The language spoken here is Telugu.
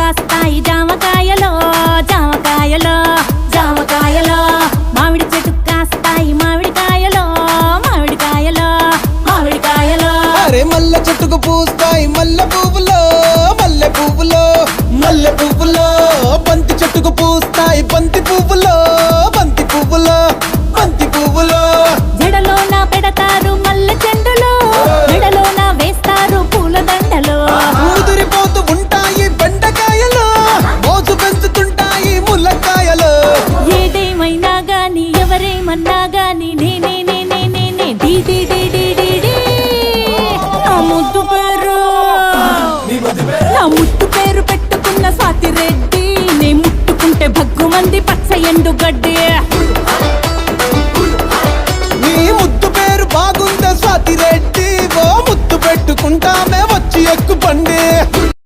కాస్తాయి జామకాయలో జామకాయలో జామకాయలో మామిడి చెట్టు కాస్తాయి మామిడికాయలో మామిడికాయలో మామిడికాయలో అరే మల్ల చెట్టుకు పూస్తాయి మల్లె పువ్వులో మల్లె పువ్వులో మల్లె పువ్వులో బంతి చెట్టుకు పూస్తాయి బంతి పువ్వులో బంతి పువ్వులో బంతి పువ్వులో జడలోన పెడతారు మల్లె చెండులో మెడలోన వేస్తారు పూల దండలు ముదిరిపోతూ ఉంటాయి బెండకాయలు మోజు పెంచుతుంటాయి ముల్లకాయలు ఏదేమైనా గాని ఎవరేమన్నా గాని నేనే నేనే నేనే D D D D D D నా ముద్దు పేరు నా ముద్దు పేరు పెట్టుకున్న స్వాతి రెడ్డి నే ముట్టుకుంటే భగ్గుమంది పచ్చ ఎండు గడ్డి నీ ముద్దు పేరు బాగుందా స్వాతి రెడ్డి ఓ ముద్దు పెట్టుకుంటామే వచ్చి ఎక్కు బండి